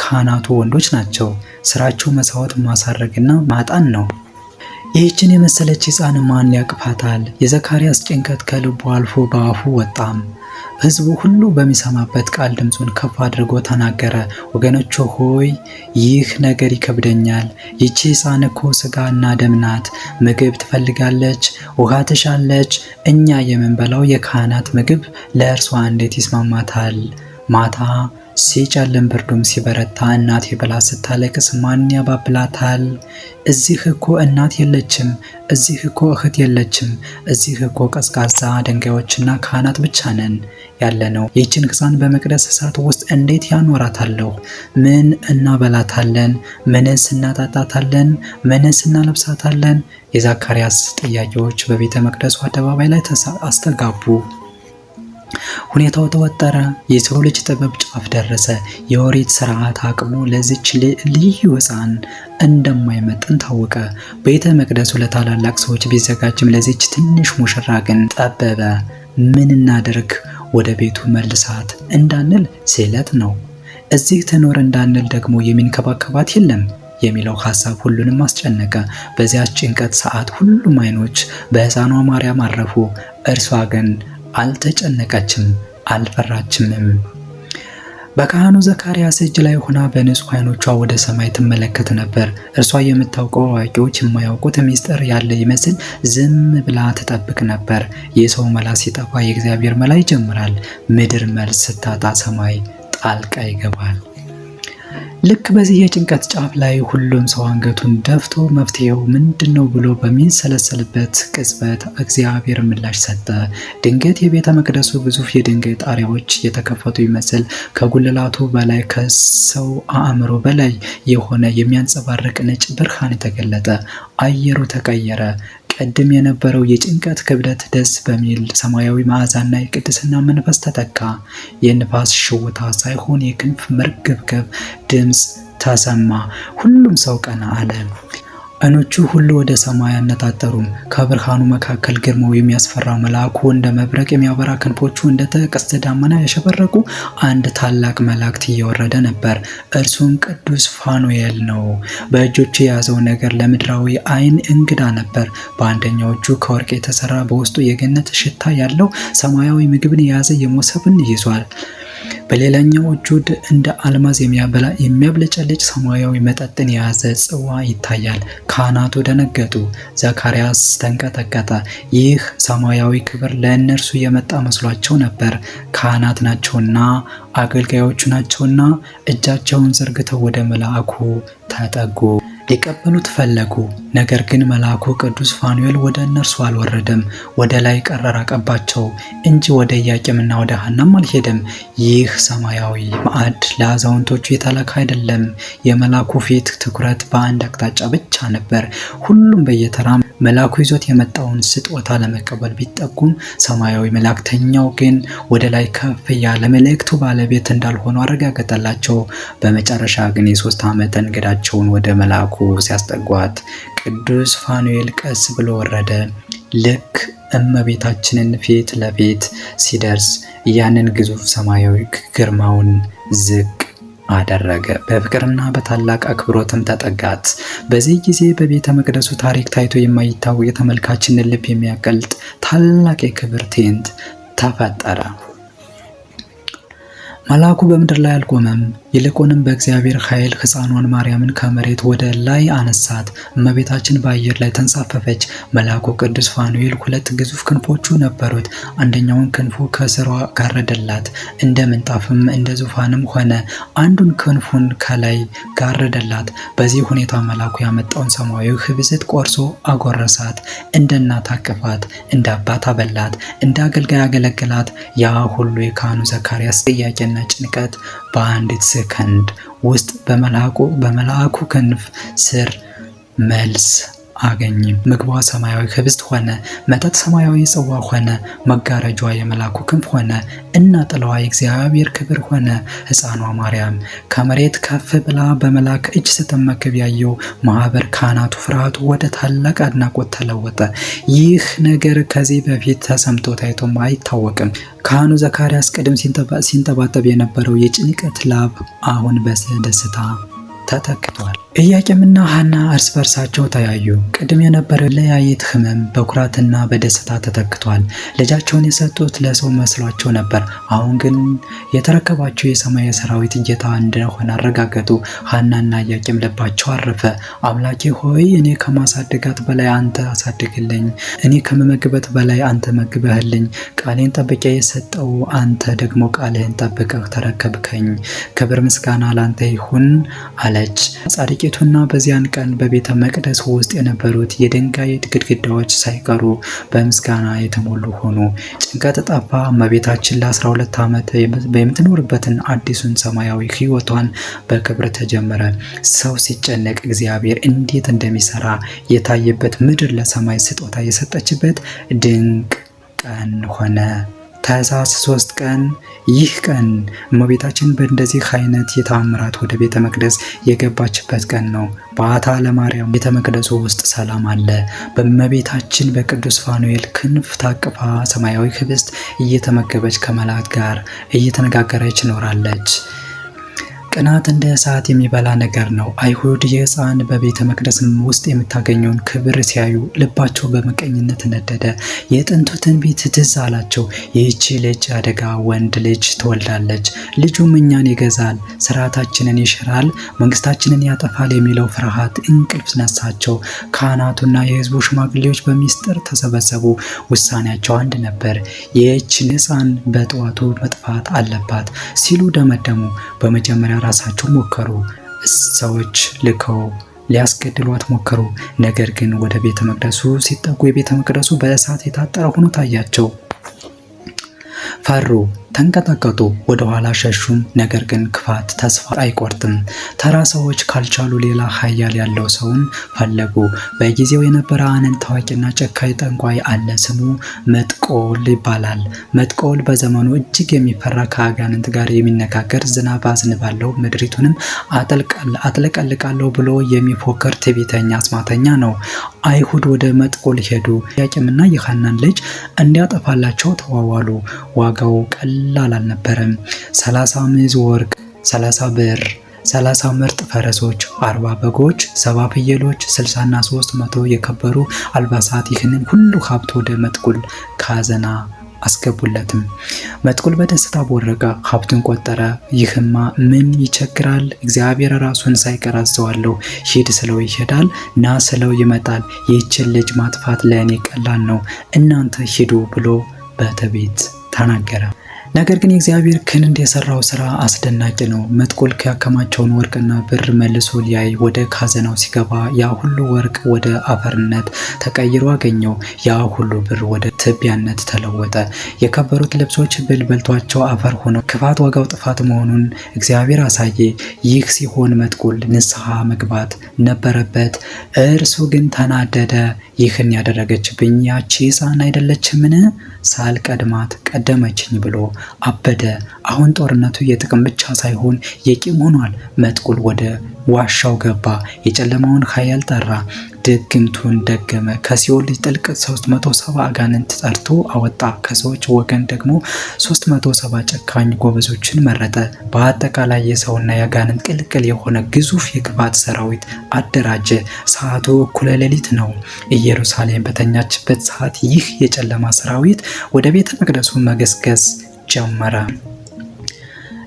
ካህናቱ ወንዶች ናቸው። ስራቸው መሥዋዕት ማሳረግና ማጣን ነው። ይህችን የመሰለች ሕፃን ማን ያቅፋታል? የዘካርያስ ጭንቀት ከልቡ አልፎ በአፉ ወጣም። ሕዝቡ ሁሉ በሚሰማበት ቃል ድምፁን ከፍ አድርጎ ተናገረ። ወገኖች ሆይ ይህ ነገር ይከብደኛል። ይቺ ሕፃን እኮ ሥጋና ደም ናት። ምግብ ትፈልጋለች፣ ውሃ ትሻለች። እኛ የምንበላው የካህናት ምግብ ለእርሷ እንዴት ይስማማታል? ማታ ሲጨልም ብርዱም ሲበረታ እናቴ ብላ ስታለቅስ ማን ያባብላታል? እዚህ እኮ እናት የለችም። እዚህ እኮ እህት የለችም። እዚህ እኮ ቀዝቃዛ ድንጋዮችና ካህናት ብቻ ነን ያለነው። ይህችን ሕፃን በመቅደስ እሳት ውስጥ እንዴት ያኖራታለሁ? ምን እናበላታለን? ምንስ እናጣጣታለን? ምንስ እናለብሳታለን? የዘካርያስ ጥያቄዎች በቤተ መቅደሱ አደባባይ ላይ አስተጋቡ። ሁኔታው ተወጠረ። የሰው ልጅ ጥበብ ጫፍ ደረሰ። የኦሪት ስርዓት አቅሙ ለዚች ልዩ ሕፃን እንደማይመጥን ታወቀ። ቤተ መቅደሱ ለታላላቅ ሰዎች ቢዘጋጅም ለዚች ትንሽ ሙሽራ ግን ጠበበ። ምን እናድርግ? ወደ ቤቱ መልሳት እንዳንል ስለት ነው። እዚህ ትኖር እንዳንል ደግሞ የሚንከባከባት የለም የሚለው ሐሳብ ሁሉንም አስጨነቀ። በዚያች ጭንቀት ሰዓት ሁሉም አይኖች በሕፃኗ ማርያም አረፉ። እርሷ ግን አልተጨነቀችም፣ አልፈራችምም። በካህኑ ዘካርያስ እጅ ላይ ሆና በንጹህ አይኖቿ ወደ ሰማይ ትመለከት ነበር። እርሷ የምታውቀው አዋቂዎች የማያውቁት ምስጢር ያለ ይመስል ዝም ብላ ትጠብቅ ነበር። የሰው መላ ሲጠፋ የእግዚአብሔር መላ ይጀምራል። ምድር መልስ ስታጣ ሰማይ ጣልቃ ይገባል። ልክ በዚህ የጭንቀት ጫፍ ላይ ሁሉም ሰው አንገቱን ደፍቶ መፍትሄው ምንድነው ብሎ በሚንሰለሰልበት ቅጽበት እግዚአብሔር ምላሽ ሰጠ። ድንገት የቤተ መቅደሱ ግዙፍ የድንጋይ ጣሪያዎች የተከፈቱ ይመስል ከጉልላቱ በላይ ከሰው አእምሮ በላይ የሆነ የሚያንጸባርቅ ነጭ ብርሃን ተገለጠ። አየሩ ተቀየረ። ቀድም የነበረው የጭንቀት ክብደት ደስ በሚል ሰማያዊ መዓዛና የቅድስና መንፈስ ተተካ። የንፋስ ሽውታ ሳይሆን የክንፍ መርገብገብ ድምፅ ተሰማ። ሁሉም ሰው ቀና አለ። ዓይኖቹ ሁሉ ወደ ሰማይ አነጣጠሩ። ከብርሃኑ መካከል ግርማው የሚያስፈራው መልአኩ እንደ መብረቅ የሚያበራ ክንፎቹ እንደ ቀስተ ደመና ያሸበረቁ አንድ ታላቅ መላእክት እየወረደ ነበር። እርሱም ቅዱስ ፋኑኤል ነው። በእጆቹ የያዘው ነገር ለምድራዊ ዓይን እንግዳ ነበር። በአንደኛው እጁ ከወርቅ የተሰራ በውስጡ የገነት ሽታ ያለው ሰማያዊ ምግብን የያዘ የሞሰብን ይዟል። በሌላኛው እጁ እንደ አልማዝ የሚያብለጨልጭ ሰማያዊ መጠጥን የያዘ ጽዋ ይታያል። ካህናቱ ደነገጡ። ዘካርያስ ተንቀጠቀጠ። ይህ ሰማያዊ ክብር ለእነርሱ የመጣ መስሏቸው ነበር። ካህናት ናቸውና አገልጋዮቹ ናቸውና እጃቸውን ዘርግተው ወደ መልአኩ ተጠጉ። ሊቀበሉት ፈለጉ። ነገር ግን መልአኩ ቅዱስ ፋኑኤል ወደ እነርሱ አልወረደም። ወደ ላይ ቀረራቀባቸው እንጂ ወደ ኢያቄምና ወደ ሐናም አልሄደም። ይህ ሰማያዊ ማዕድ ለአዛውንቶቹ የተላከ አይደለም። የመልአኩ ፊት ትኩረት በአንድ አቅጣጫ ብቻ ነበር። ሁሉም በየተራ መልአኩ ይዞት የመጣውን ስጦታ ለመቀበል ቢጠጉም ሰማያዊ መልእክተኛው ግን ወደ ላይ ከፍ ያለ መልእክቱ ባለቤት እንዳልሆኑ አረጋገጠላቸው። በመጨረሻ ግን የ3 ዓመት እንግዳቸውን ወደ መልአኩ ሲያስጠጓት ቅዱስ ፋኑኤል ቀስ ብሎ ወረደ። ልክ እመቤታችንን ፊት ለፊት ሲደርስ ያንን ግዙፍ ሰማያዊ ግርማውን ዝቅ አደረገ። በፍቅርና በታላቅ አክብሮትም ተጠጋት። በዚህ ጊዜ በቤተ መቅደሱ ታሪክ ታይቶ የማይታወቅ የተመልካችን ልብ የሚያቀልጥ ታላቅ የክብር ትዕይንት ተፈጠረ። መልአኩ በምድር ላይ አልቆመም። ይልቁንም በእግዚአብሔር ኃይል ሕፃኗን ማርያምን ከመሬት ወደ ላይ አነሳት። እመቤታችን በአየር ላይ ተንሳፈፈች። መልአኩ ቅዱስ ፋኑኤል 2 ግዙፍ ክንፎቹ ነበሩት። አንደኛውን ክንፉ ከስሯ ጋረደላት፣ እንደ ምንጣፍም እንደ ዙፋንም ሆነ። አንዱን ክንፉን ከላይ ጋረደላት። በዚህ ሁኔታ መልአኩ ያመጣውን ሰማያዊ ህብስት ቆርሶ አጎረሳት። እንደ እናት አቀፋት፣ እንደ አባት አበላት፣ እንደ አገልጋይ አገለገላት። ያ ሁሉ የካህኑ ዘካርያስ ጥያቄና ጭንቀት በአንዲት ሰከንድ ውስጥ በመልአኩ ክንፍ ስር መልስ አገኘ። ምግቧ ሰማያዊ ህብስት ሆነ፣ መጠጥ ሰማያዊ ጽዋ ሆነ፣ መጋረጃዋ የመልአኩ ክንፍ ሆነ እና ጥላዋ የእግዚአብሔር ክብር ሆነ። ሕፃኗ ማርያም ከመሬት ከፍ ብላ በመልአክ እጅ ስትመገብ ያየው ማህበር ካህናቱ ፍርሃቱ ወደ ታላቅ አድናቆት ተለወጠ። ይህ ነገር ከዚህ በፊት ተሰምቶ ታይቶም አይታወቅም። ካህኑ ዘካርያስ ቀደም ሲንጠባጠብ የነበረው የጭንቀት ላብ አሁን በደስታ ተተክቷል። ኢያቄምና ሐና እርስ በርሳቸው ተያዩ። ቅድም የነበረው ለያየት ህመም በኩራትና በደስታ ተተክቷል። ልጃቸውን የሰጡት ለሰው መስሏቸው ነበር። አሁን ግን የተረከባቸው የሰማይ ሰራዊት ጌታ እንደሆነ አረጋገጡ። ሐናና ኢያቄም ልባቸው አረፈ። አምላኬ ሆይ እኔ ከማሳደጋት በላይ አንተ አሳድግልኝ፣ እኔ ከመመግበት በላይ አንተ መግበህልኝ፣ ቃሌን ጠብቄ የሰጠው አንተ ደግሞ ቃልህን ጠብቀህ ተረከብከኝ። ክብር ምስጋና ላንተ ይሁን አለች። ጻድቂቱና በዚያን ቀን በቤተ መቅደስ ውስጥ የነበሩት የድንጋይ ግድግዳዎች ሳይቀሩ በምስጋና የተሞሉ ሆኑ። ጭንቀት ጠፋ። እመቤታችን ለ12 ዓመት የምትኖርበትን አዲሱን ሰማያዊ ሕይወቷን በክብር ተጀመረ። ሰው ሲጨነቅ እግዚአብሔር እንዴት እንደሚሰራ የታየበት፣ ምድር ለሰማይ ስጦታ የሰጠችበት ድንቅ ቀን ሆነ። ታኅሳስ 3 ቀን ይህ ቀን እመቤታችን በእንደዚህ አይነት የተአምራት ወደ ቤተ መቅደስ የገባችበት ቀን ነው። በዓታ ለማርያም ቤተ መቅደሱ ውስጥ ሰላም አለ። በእመቤታችን በቅዱስ ፋኑኤል ክንፍ ታቅፋ ሰማያዊ ህብስት እየተመገበች ከመላእክት ጋር እየተነጋገረች ኖራለች። ቅናት እንደ እሳት የሚበላ ነገር ነው። አይሁድ የሕፃን በቤተ መቅደስ ውስጥ የምታገኘውን ክብር ሲያዩ ልባቸው በምቀኝነት ነደደ። የጥንቱ ትንቢት ትዝ አላቸው። ይህቺ ልጅ አደጋ ወንድ ልጅ ትወልዳለች፣ ልጁም እኛን ይገዛል፣ ስርዓታችንን ይሽራል፣ መንግስታችንን ያጠፋል የሚለው ፍርሃት እንቅልፍ ነሳቸው። ካህናቱና የሕዝቡ ሽማግሌዎች በሚስጥር ተሰበሰቡ። ውሳኔያቸው አንድ ነበር። ይህችን ሕፃን በጠዋቱ መጥፋት አለባት ሲሉ ደመደሙ። በመጀመሪያ ራሳቸው ሞከሩ። ሰዎች ልከው ሊያስገድሏት ሞከሩ። ነገር ግን ወደ ቤተ መቅደሱ ሲጠጉ የቤተ መቅደሱ በእሳት የታጠረ ሆኖ ታያቸው። ፈሩ፣ ተንቀጠቀጡ፣ ወደ ኋላ ሸሹም። ነገር ግን ክፋት ተስፋ አይቆርጥም። ተራ ሰዎች ካልቻሉ ሌላ ኃያል ያለው ሰውን ፈለጉ። በጊዜው የነበረ አንድ ታዋቂና ጨካኝ ጠንቋይ አለ። ስሙ መጥቆል ይባላል። መጥቆል በዘመኑ እጅግ የሚፈራ ከአጋንንት ጋር የሚነጋገር ዝናብ አዝንባለሁ ምድሪቱንም አጥለቀልቃለሁ ብሎ የሚፎክር ትዕቢተኛ አስማተኛ ነው። አይሁድ ወደ መጥቆል ሄዱ። ኢያቄምና የሐናን ልጅ እንዲያጠፋላቸው ተዋዋሉ። ዋጋው ቀላል አልነበረም። 30 ምዝ ወርቅ፣ 30 ብር፣ 30 ምርጥ ፈረሶች፣ 40 በጎች፣ 70 ፍየሎች፣ 60 እና 300 የከበሩ አልባሳት፣ ይህንን ሁሉ ሀብት ወደ መጥቁል ካዘና አስገቡለትም። መጥቁል በደስታ ቦረቀ፣ ሀብቱን ቆጠረ። ይህማ ምን ይቸግራል? እግዚአብሔር ራሱን ሳይቀር አዘዋለሁ። ሂድ ስለው ይሄዳል፣ ና ስለው ይመጣል። ይህችን ልጅ ማጥፋት ለእኔ ቀላል ነው፣ እናንተ ሂዱ ብሎ በትዕቢት ተናገረ። ነገር ግን የእግዚአብሔር ክንድ የሰራው ስራ አስደናቂ ነው። መጥቆል ያከማቸውን ወርቅና ብር መልሶ ሊያይ ወደ ካዘናው ሲገባ ያ ሁሉ ወርቅ ወደ አፈርነት ተቀይሮ አገኘው። ያ ሁሉ ብር ወደ ትቢያነት ተለወጠ። የከበሩት ልብሶች ብል በልቷቸው አፈር ሆነው ክፋት ዋጋው ጥፋት መሆኑን እግዚአብሔር አሳየ። ይህ ሲሆን መጥቆል ንስሐ መግባት ነበረበት። እርሱ ግን ተናደደ። ይህን ያደረገችብኝ ያቺ ሕፃን አይደለችምን? ሳልቀድማት ቀደመችኝ ብሎ አበደ። አሁን ጦርነቱ የጥቅም ብቻ ሳይሆን የቂም ሆኗል። መጥቁል ወደ ዋሻው ገባ። የጨለማውን ኃያል ጠራ። ድግምቱን ደገመ። ከሲኦል ጥልቅ 370 አጋንንት ጠርቶ አወጣ። ከሰዎች ወገን ደግሞ 370 ጨካኝ ጎበዞችን መረጠ። በአጠቃላይ የሰውና የአጋንንት ቅልቅል የሆነ ግዙፍ የክፋት ሰራዊት አደራጀ። ሰዓቱ እኩለ ሌሊት ነው። ኢየሩሳሌም በተኛችበት ሰዓት ይህ የጨለማ ሰራዊት ወደ ቤተ መቅደሱ መገስገስ ጀመረ።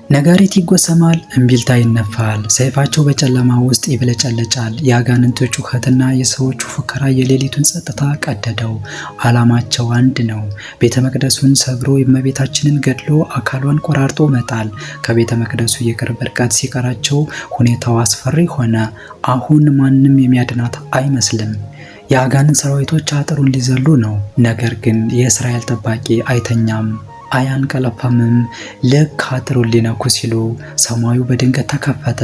ነጋሪት ይጎሰማል፣ እምቢልታ ይነፋል። ሰይፋቸው በጨለማ ውስጥ ይብለጨለጫል። የአጋንንቱ ጩኸትና የሰዎቹ ፉከራ የሌሊቱን ጸጥታ ቀደደው። ዓላማቸው አንድ ነው። ቤተ መቅደሱን ሰብሮ እመቤታችንን ገድሎ አካሏን ቆራርጦ መጣል። ከቤተ መቅደሱ የቅርብ ርቀት ሲቀራቸው ሁኔታው አስፈሪ ሆነ። አሁን ማንም የሚያድናት አይመስልም። የአጋንንት ሰራዊቶች አጥሩን ሊዘሉ ነው። ነገር ግን የእስራኤል ጠባቂ አይተኛም አያንቀላፋምም። ልክ አጥሩን ሊነኩ ሲሉ ሰማዩ በድንገት ተከፈተ።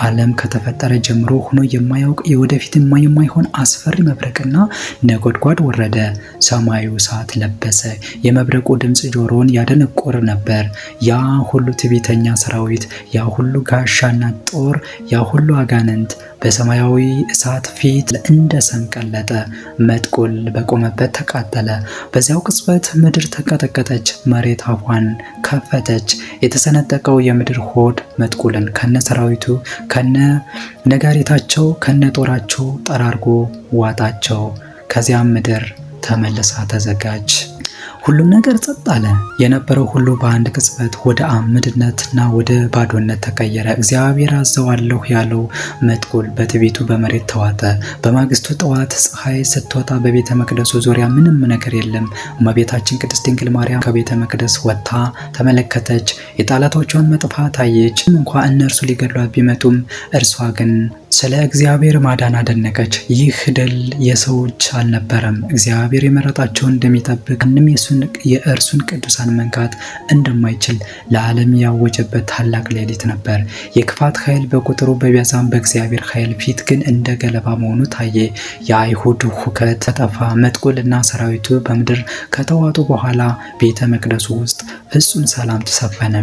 ዓለም ከተፈጠረ ጀምሮ ሆኖ የማያውቅ የወደፊት የማይሆን አስፈሪ መብረቅና ነጎድጓድ ወረደ። ሰማዩ እሳት ለበሰ። የመብረቁ ድምፅ ጆሮን ያደነቆር ነበር። ያ ሁሉ ትዕቢተኛ ሰራዊት፣ ያ ሁሉ ጋሻና ጦር፣ ያ ሁሉ አጋንንት በሰማያዊ እሳት ፊት እንደ ሰም ቀለጠ። መጥቁል በቆመበት ተቃጠለ። በዚያው ቅጽበት ምድር ተቀጠቀጠች። መሬት አፏን ከፈተች። የተሰነጠቀው የምድር ሆድ መጥቁልን ከነ ሰራዊቱ፣ ከነ ነጋሪታቸው፣ ከነ ጦራቸው ጠራርጎ ዋጣቸው። ከዚያም ምድር ተመልሳ ተዘጋች። ሁሉም ነገር ጸጥ አለ። የነበረው ሁሉ በአንድ ቅጽበት ወደ አመድነትና ወደ ባዶነት ተቀየረ። እግዚአብሔር አዘዋለሁ ያለው መጥቁል በትዕቢቱ በመሬት ተዋጠ። በማግስቱ ጠዋት ፀሐይ ስትወጣ በቤተ መቅደሱ ዙሪያ ምንም ነገር የለም። እመቤታችን ቅድስት ድንግል ማርያም ከቤተ መቅደስ ወጥታ ተመለከተች። የጠላቶቿን መጥፋት አየች። እንኳ እነርሱ ሊገድሏት ቢመጡም እርሷ ግን ስለ እግዚአብሔር ማዳን አደነቀች። ይህ ድል የሰው እጅ አልነበረም። እግዚአብሔር የመረጣቸውን እንደሚጠብቅ ምንም የሱን የእርሱን ቅዱሳን መንካት እንደማይችል ለዓለም ያወጀበት ታላቅ ሌሊት ነበር። የክፋት ኃይል በቁጥሩ በቢያዛም በእግዚአብሔር ኃይል ፊት ግን እንደ ገለባ መሆኑ ታየ። የአይሁድ ሁከት ተጠፋ። መጥቆልና ሰራዊቱ በምድር ከተዋጡ በኋላ ቤተ መቅደሱ ውስጥ ፍጹም ሰላም ተሰፈነ።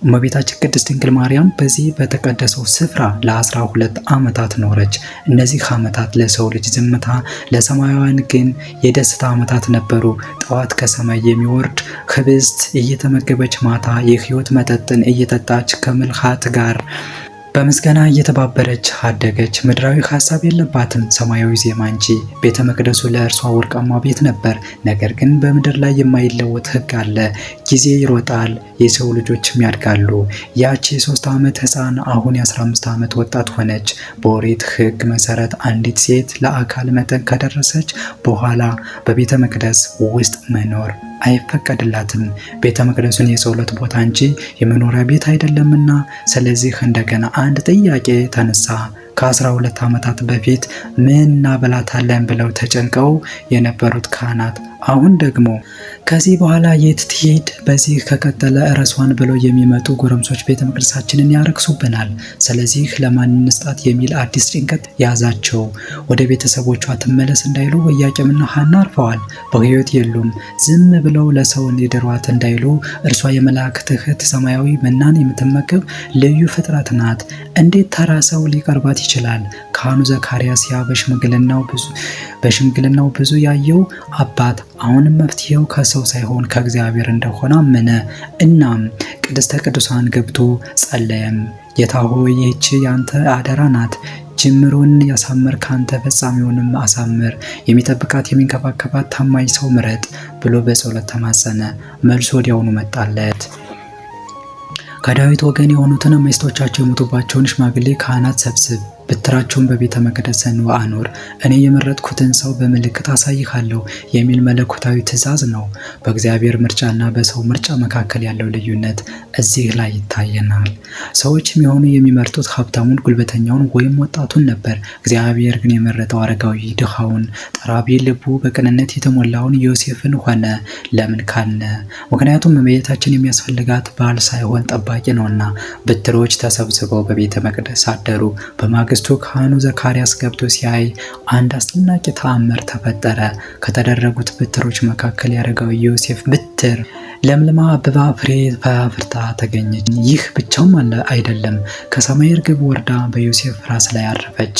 እመቤታችን ቅድስት ድንግል ማርያም በዚህ በተቀደሰው ስፍራ ለ12 ዓመታት ኖረች። እነዚህ ዓመታት ለሰው ልጅ ዝምታ፣ ለሰማያውያን ግን የደስታ ዓመታት ነበሩ። ጠዋት ከሰማይ የሚወርድ ህብስት እየተመገበች ማታ የህይወት መጠጥን እየጠጣች ከምልሃት ጋር በምስጋና እየተባበረች አደገች። ምድራዊ ሀሳብ የለባትም፣ ሰማያዊ ዜማ እንጂ። ቤተ መቅደሱ ለእርሷ ወርቃማ ቤት ነበር። ነገር ግን በምድር ላይ የማይለወጥ ህግ አለ። ጊዜ ይሮጣል፣ የሰው ልጆችም ያድጋሉ። ያቺ የ3 ዓመት ህፃን አሁን የ15 ዓመት ወጣት ሆነች። በኦሪት ህግ መሰረት አንዲት ሴት ለአካል መጠን ከደረሰች በኋላ በቤተ መቅደስ ውስጥ መኖር አይፈቀድላትም። ቤተ መቅደሱን የጸሎት ቦታ እንጂ የመኖሪያ ቤት አይደለምና። ስለዚህ እንደገና አንድ ጥያቄ ተነሳ። ከ12 ዓመታት በፊት ምን እናበላታለን ብለው ተጨንቀው የነበሩት ካህናት አሁን ደግሞ ከዚህ በኋላ የት ትሄድ? በዚህ ከቀጠለ ርዕሷን ብለው የሚመጡ ጎረምሶች ቤተ መቅደሳችንን ያረክሱብናል። ስለዚህ ለማን እንስጣት የሚል አዲስ ጭንቀት ያዛቸው። ወደ ቤተሰቦቿ ትመለስ እንዳይሉ ኢያቄምና ሐና አርፈዋል፣ በሕይወት የሉም። ዝም ብለው ለሰው ሊድሯት እንዳይሉ እርሷ የመላእክት እህት ሰማያዊ መናን የምትመገብ ልዩ ፍጥረት ናት። እንዴት ተራ ሰው ሊቀርባት ይችላል? ካህኑ ዘካርያስ ያ በሽምግልናው ብዙ ያየው አባት አሁንም መፍትሄው ከሰው ሳይሆን ከእግዚአብሔር እንደሆነ አመነ። እናም ቅድስተ ቅዱሳን ገብቶ ጸለየም። ጌታ ሆይ ይህች ያንተ አደራ ናት። ጅምሩን ያሳምር፣ ካንተ ፍጻሜውንም አሳምር። የሚጠብቃት የሚንከባከባት ታማኝ ሰው ምረጥ ብሎ በጸሎት ተማጸነ። መልሶ ወዲያውኑ መጣለት። ከዳዊት ወገን የሆኑትን ሚስቶቻቸው የሞቱባቸውን ሽማግሌ ካህናት ሰብስብ፣ ብትራቸውን በቤተ መቅደስ አኑር፣ እኔ የመረጥኩትን ሰው በምልክት አሳይሃለሁ የሚል መለኮታዊ ትእዛዝ ነው። በእግዚአብሔር ምርጫና በሰው ምርጫ መካከል ያለው ልዩነት እዚህ ላይ ይታየናል። ሰዎች የሚመርጡት ሀብታሙን፣ ጉልበተኛውን ወይም ወጣቱን ነበር። እግዚአብሔር ግን የመረጠው አረጋዊ፣ ድሃውን፣ ጠራቢ፣ ልቡ በቅንነት የተሞላውን ዮሴፍን ሆነ። ለምን ካልነ ምክንያቱም እመቤታችን የሚያስፈልጋት ባል ሳይሆን ጠባቂ ነውና። ብትሮች ተሰብስበው በቤተ መቅደስ አደሩ። በማግስቱ ካህኑ ዘካርያስ ገብቶ ሲያይ አንድ አስደናቂ ተአምር ተፈጠረ። ከተደረጉት ብትሮች መካከል የአረጋዊ ዮሴፍ ብትር ለምልማ አበባ ፍሬ አፍርታ ተገኘች። ይህ ብቻም አይደለም፣ ከሰማይ እርግብ ወርዳ በዮሴፍ ራስ ላይ አረፈች።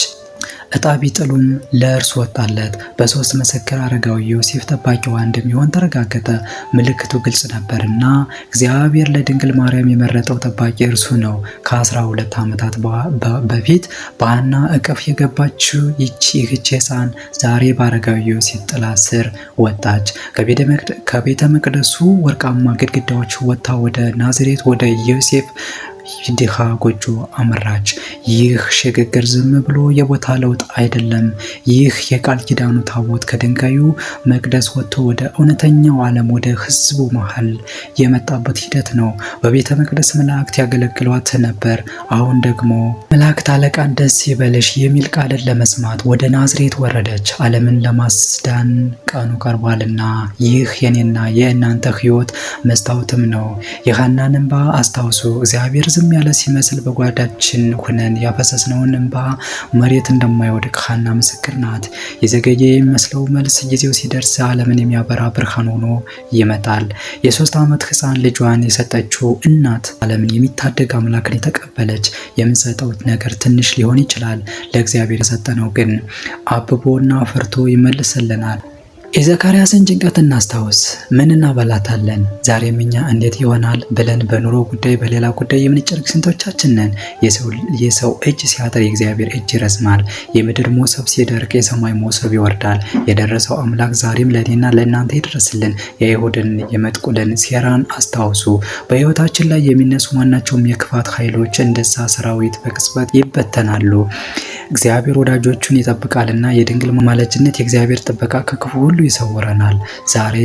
ዕጣ ቢጥሉም ለእርሱ ወጣለት። በሶስት ምስክር አረጋዊ ዮሴፍ ጠባቂዋ እንደሚሆን ተረጋገጠ። ምልክቱ ግልጽ ነበርና እግዚአብሔር ለድንግል ማርያም የመረጠው ጠባቂ እርሱ ነው። ከ12 ዓመታት በፊት በሐና እቅፍ የገባችው ይህች ሕፃን ዛሬ በአረጋዊ ዮሴፍ ጥላ ስር ወጣች። ከቤተ መቅደሱ ወርቃማ ግድግዳዎች ወጥታ ወደ ናዝሬት ወደ ዮሴፍ ድሃ ጎጆ አመራች። ይህ ሽግግር ዝም ብሎ የቦታ ለውጥ አይደለም። ይህ የቃል ኪዳኑ ታቦት ከድንጋዩ መቅደስ ወጥቶ ወደ እውነተኛው ዓለም ወደ ሕዝቡ መሃል የመጣበት ሂደት ነው። በቤተ መቅደስ መላእክት ያገለግሏት ነበር። አሁን ደግሞ መላእክት አለቃን ደስ ይበልሽ የሚል ቃልን ለመስማት ወደ ናዝሬት ወረደች። ዓለምን ለማስዳን ቀኑ ቀርቧልና ይህ የኔና የእናንተ ሕይወት መስታወትም ነው። የሐናን እንባ አስታውሱ። እግዚአብሔር ዝም ያለ ሲመስል በጓዳችን ሆነን ያፈሰስነውን እንባ መሬት እንደማይወድቅ ሐና ምስክር ናት። የዘገየ የሚመስለው መልስ ጊዜው ሲደርስ ዓለምን የሚያበራ ብርሃን ሆኖ ይመጣል። የ3 ዓመት ሕፃን ልጇን የሰጠችው እናት ዓለምን የሚታደግ አምላክን የተቀበለች። የምንሰጠው ነገር ትንሽ ሊሆን ይችላል፣ ለእግዚአብሔር የሰጠነው ግን አብቦና ፈርቶ ይመልስልናል። የዘካርያስን ጭንቀት እናስታውስ። ምን እናበላታለን? ዛሬም እኛ እንዴት ይሆናል ብለን በኑሮ ጉዳይ በሌላ ጉዳይ የምንጨርቅ ስንቶቻችን ነን? የሰው እጅ ሲያጥር የእግዚአብሔር እጅ ይረዝማል። የምድር ሞሰብ ሲደርቅ የሰማይ ሞሰብ ይወርዳል። የደረሰው አምላክ ዛሬም ለእኔና ለእናንተ ይድረስልን። የአይሁድን የመጥቁልን ሴራን አስታውሱ። በሕይወታችን ላይ የሚነሱ ማናቸውም የክፋት ኃይሎች እንደዛ ሰራዊት በቅጽበት ይበተናሉ። እግዚአብሔር ወዳጆቹን ይጠብቃልና የድንግል ማለጅነት የእግዚአብሔር ጥበቃ ከክፉ ሁሉ ይሰውረናል። ዛሬ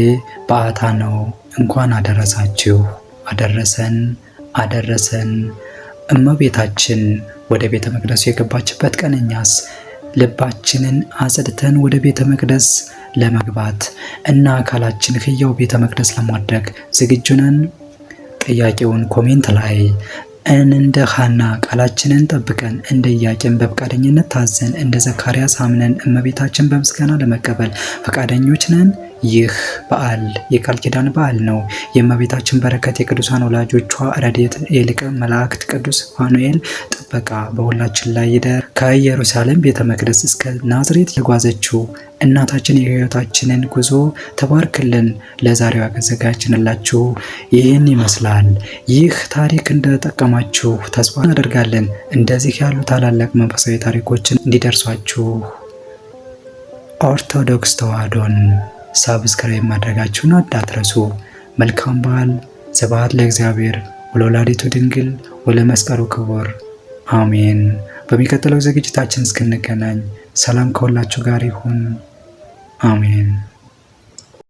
በዓታ ነው። እንኳን አደረሳችሁ፣ አደረሰን። እመቤታችን ወደ ቤተ መቅደሱ የገባችበት ቀን እኛስ ልባችንን አጽድተን ወደ ቤተ መቅደስ ለመግባት እና አካላችን ሕያው ቤተ መቅደስ ለማድረግ ዝግጁ ነን? ጥያቄውን ኮሜንት ላይ እንደ ሐና ቃላችንን ጠብቀን እንደ ኢያቄም በፈቃደኝነት ታዘን እንደ ዘካርያስ አምነን እመቤታችን በምስጋና ለመቀበል ፈቃደኞች ነን? ይህ በዓል የቃል ኪዳን በዓል ነው። የእመቤታችን በረከት፣ የቅዱሳን ወላጆቿ ረድኤት፣ የሊቀ መላእክት ቅዱስ ፋኑኤል ጥበቃ በሁላችን ላይ ይደር። ከኢየሩሳሌም ቤተ መቅደስ እስከ ናዝሬት የጓዘችው እናታችን የሕይወታችንን ጉዞ ተባርክልን። ለዛሬው ያዘጋጀንላችሁ ይህን ይመስላል። ይህ ታሪክ እንደጠቀማችሁ ተስፋ እናደርጋለን። እንደዚህ ያሉ ታላላቅ መንፈሳዊ ታሪኮችን እንዲደርሷችሁ ኦርቶዶክስ ተዋሕዶን ሳብስክራይብ ማድረጋችሁን እንዳትረሱ። መልካም በዓል። ስብሐት ለእግዚአብሔር ወለወላዲቱ ድንግል ወለመስቀሉ ክቡር አሜን። በሚቀጥለው ዝግጅታችን እስክንገናኝ ሰላም ከሁላችሁ ጋር ይሁን። አሜን።